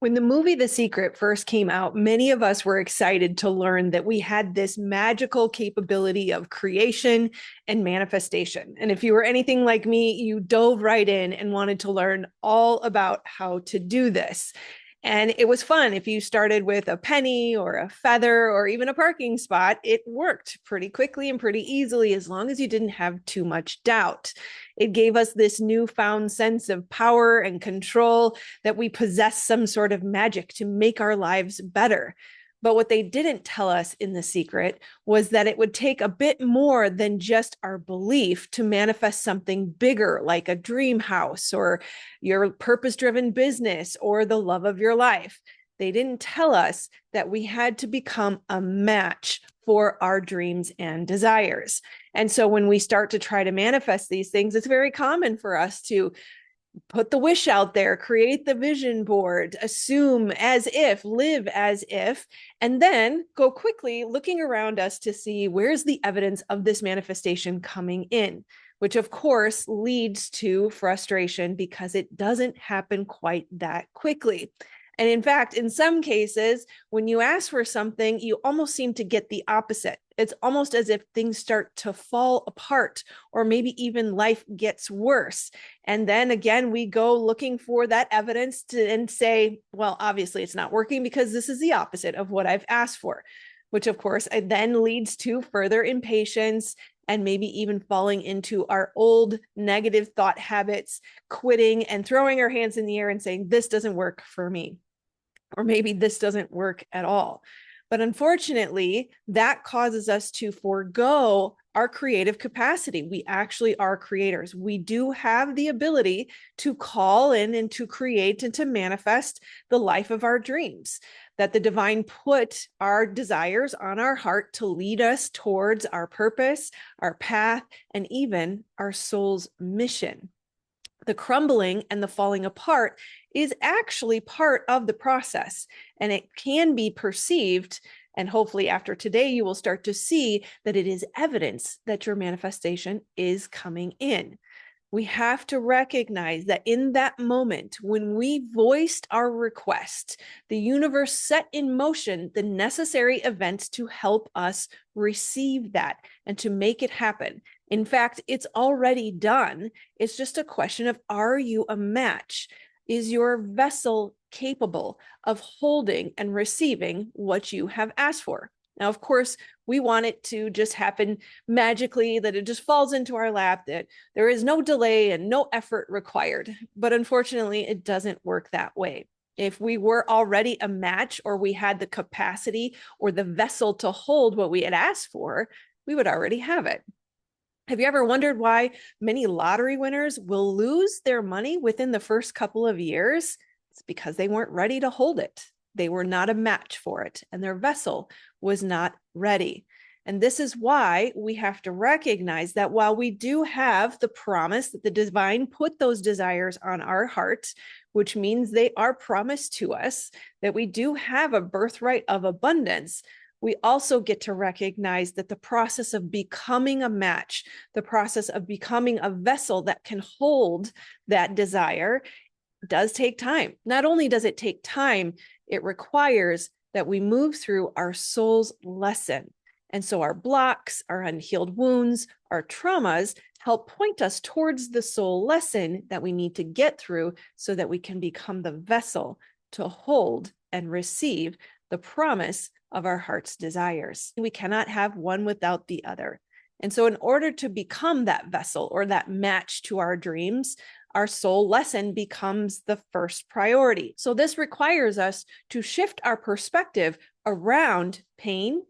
When the movie The Secret first came out, many of us were excited to learn that we had this magical capability of creation and manifestation. And if you were anything like me, you dove right in and wanted to learn all about how to do this. And it was fun. If you started with a penny or a feather or even a parking spot, it worked pretty quickly and pretty easily as long as you didn't have too much doubt. It gave us this newfound sense of power and control, that we possess some sort of magic to make our lives better. But what they didn't tell us in The Secret was that it would take a bit more than just our belief to manifest something bigger, like a dream house or your purpose-driven business or the love of your life. They didn't tell us that we had to become a match for our dreams and desires. And so when we start to try to manifest these things, it's very common for us to put the wish out there, create the vision board, assume as if, live as if, and then go quickly looking around us to see where's the evidence of this manifestation coming in, which of course leads to frustration because it doesn't happen quite that quickly. And in fact, in some cases, when you ask for something, you almost seem to get the opposite. It's almost as if things start to fall apart, or maybe even life gets worse. And then again, we go looking for that evidence and say, well, obviously it's not working because this is the opposite of what I've asked for, which of course then leads to further impatience and maybe even falling into our old negative thought habits, quitting and throwing our hands in the air and saying, this doesn't work for me. Or maybe this doesn't work at all. But unfortunately, that causes us to forego our creative capacity. We actually are creators. We do have the ability to call in and to create and to manifest the life of our dreams, that the divine put our desires on our heart to lead us towards our purpose, our path, and even our soul's mission. The crumbling and the falling apart is actually part of the process, and it can be perceived. And hopefully after today, you will start to see that it is evidence that your manifestation is coming in. We have to recognize that in that moment, when we voiced our request, the universe set in motion the necessary events to help us receive that and to make it happen. In fact, it's already done. It's just a question of, are you a match? Is your vessel capable of holding and receiving what you have asked for? Now, of course, we want it to just happen magically, that it just falls into our lap, that there is no delay and no effort required. But unfortunately, it doesn't work that way. If we were already a match, or we had the capacity or the vessel to hold what we had asked for, we would already have it. Have you ever wondered why many lottery winners will lose their money within the first couple of years? It's because they weren't ready to hold it. They were not a match for it, and their vessel was not ready. And this is why we have to recognize that while we do have the promise that the divine put those desires on our hearts, which means they are promised to us, that we do have a birthright of abundance, we also get to recognize that the process of becoming a match, the process of becoming a vessel that can hold that desire, does take time. Not only does it take time, it requires that we move through our soul's lesson. And so our blocks, our unhealed wounds, our traumas help point us towards the soul lesson that we need to get through so that we can become the vessel to hold and receive the promise of our heart's desires. We cannot have one without the other. And so in order to become that vessel or that match to our dreams, our soul lesson becomes the first priority. So this requires us to shift our perspective around pain,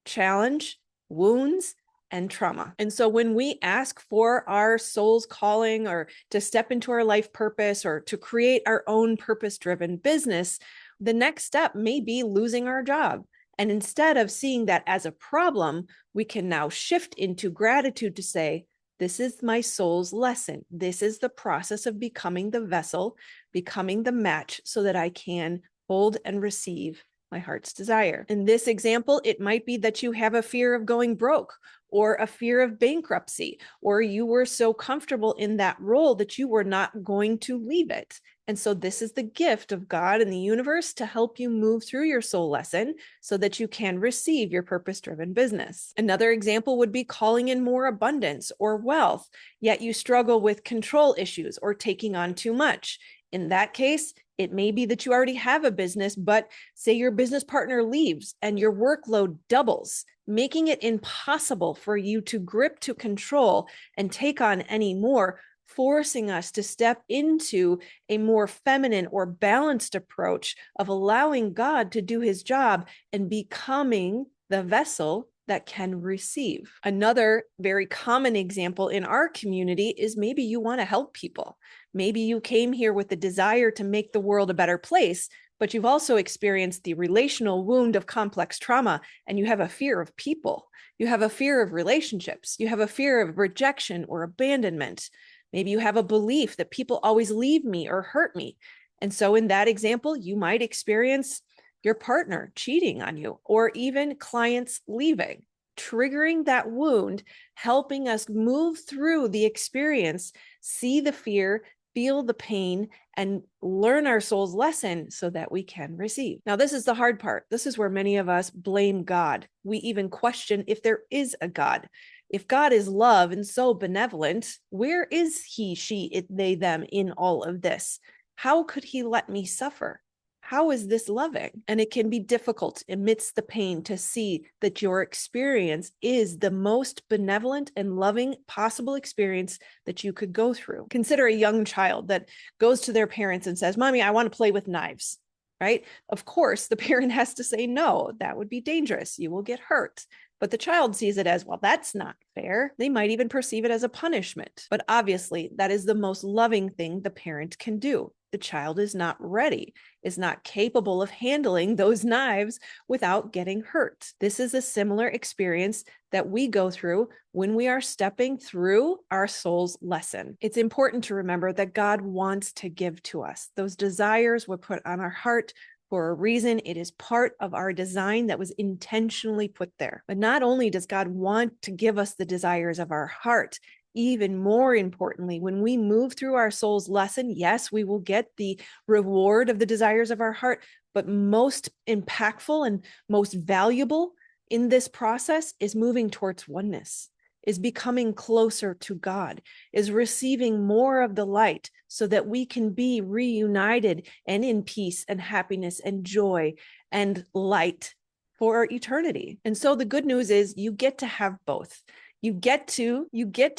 challenge, wounds, and trauma. And so when we ask for our soul's calling, or to step into our life purpose, or to create our own purpose-driven business, the next step may be losing our job. And instead of seeing that as a problem, we can now shift into gratitude to say, this is my soul's lesson. This is the process of becoming the vessel, becoming the match, so that I can hold and receive my heart's desire. In this example, it might be that you have a fear of going broke or a fear of bankruptcy, or you were so comfortable in that role that you were not going to leave it. And so this is the gift of God and the universe to help you move through your soul lesson so that you can receive your purpose-driven business. Another example would be calling in more abundance or wealth, yet you struggle with control issues or taking on too much. In that case, it may be that you already have a business, but say your business partner leaves and your workload doubles, making it impossible for you to grip to control and take on any more, forcing us to step into a more feminine or balanced approach of allowing God to do his job and becoming the vessel that can receive. Another very common example in our community is maybe you want to help people. Maybe you came here with the desire to make the world a better place, but you've also experienced the relational wound of complex trauma, and you have a fear of people. You have a fear of relationships. You have a fear of rejection or abandonment. Maybe you have a belief that people always leave me or hurt me. And so in that example, you might experience your partner cheating on you, or even clients leaving, triggering that wound, helping us move through the experience, see the fear, feel the pain, and learn our soul's lesson so that we can receive. Now, this is the hard part. This is where many of us blame God. We even question if there is a God. If God is love and so benevolent, where is he, she, it, they, them in all of this? How could he let me suffer? How is this loving? And it can be difficult amidst the pain to see that your experience is the most benevolent and loving possible experience that you could go through. Consider a young child that goes to their parents and says, "Mommy, I want to play with knives," right? Of course, the parent has to say, "No, that would be dangerous. You will get hurt." But the child sees it as, well, that's not fair. They might even perceive it as a punishment. But obviously, that is the most loving thing the parent can do. The child is not ready, is not capable of handling those knives without getting hurt. This is a similar experience that we go through when we are stepping through our soul's lesson. It's important to remember that God wants to give to us. Those desires were put on our heart for a reason. It is part of our design that was intentionally put there. But not only does God want to give us the desires of our heart, even more importantly, when we move through our soul's lesson, yes, we will get the reward of the desires of our heart, but most impactful and most valuable in this process is moving towards oneness, is becoming closer to God, is receiving more of the light so that we can be reunited and in peace and happiness and joy and light for eternity. And so the good news is you get to have both. You get to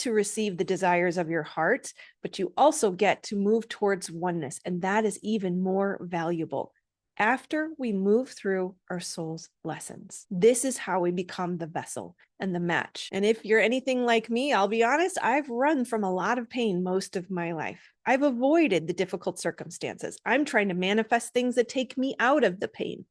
receive the desires of your heart, but you also get to move towards oneness. And that is even more valuable after we move through our soul's lessons. This is how we become the vessel and the match. And if you're anything like me, I'll be honest, I've run from a lot of pain most of my life. I've avoided the difficult circumstances. I'm trying to manifest things that take me out of the pain.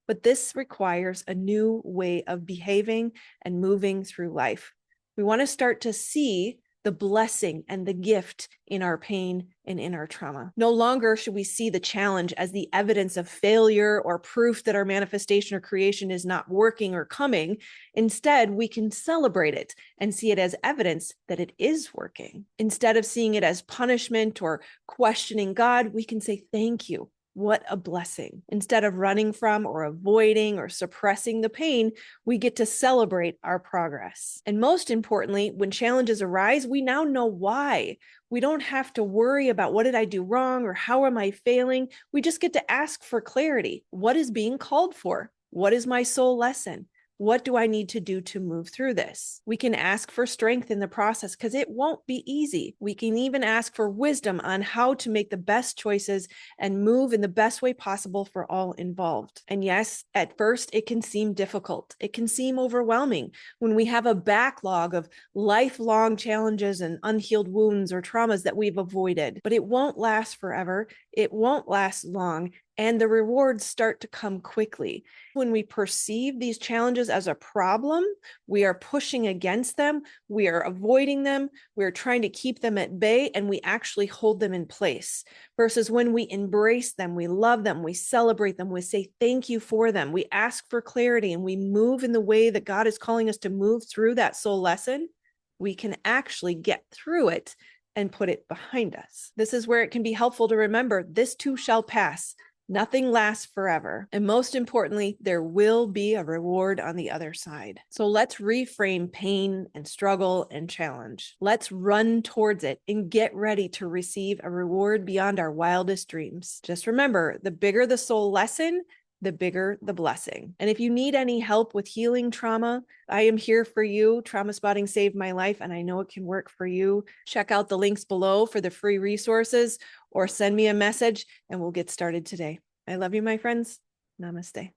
But this requires a new way of behaving and moving through life. We want to start to see the blessing and the gift in our pain and in our trauma. No longer should we see the challenge as the evidence of failure or proof that our manifestation or creation is not working or coming. Instead, we can celebrate it and see it as evidence that it is working. Instead of seeing it as punishment or questioning God, we can say, "Thank you. What a blessing." Instead of running from or avoiding or suppressing the pain, we get to celebrate our progress. And most importantly, when challenges arise, we now know why. We don't have to worry about what did I do wrong or how am I failing. We just get to ask for clarity. What is being called for? What is my soul lesson? What do I need to do to move through this? We can ask for strength in the process because it won't be easy. We can even ask for wisdom on how to make the best choices and move in the best way possible for all involved. And yes, at first it can seem difficult. It can seem overwhelming when we have a backlog of lifelong challenges and unhealed wounds or traumas that we've avoided, but it won't last forever. it won't last long, and the rewards start to come quickly. When we perceive these challenges as a problem, we are pushing against them, we are avoiding them, we're trying to keep them at bay, and we actually hold them in place. Versus when we embrace them, we love them, we celebrate them, we say thank you for them, we ask for clarity, and we move in the way that God is calling us to move through that soul lesson, we can actually get through it and put it behind us. This is where it can be helpful to remember this too shall pass. Nothing lasts forever. And most importantly, there will be a reward on the other side. So let's reframe pain and struggle and challenge. Let's run towards it and get ready to receive a reward beyond our wildest dreams. Just remember, the bigger the soul lesson, the bigger the blessing. And if you need any help with healing trauma, I am here for you. Trauma spotting saved my life, and I know it can work for you. Check out the links below for the free resources, or send me a message and we'll get started today. I love you, my friends. Namaste.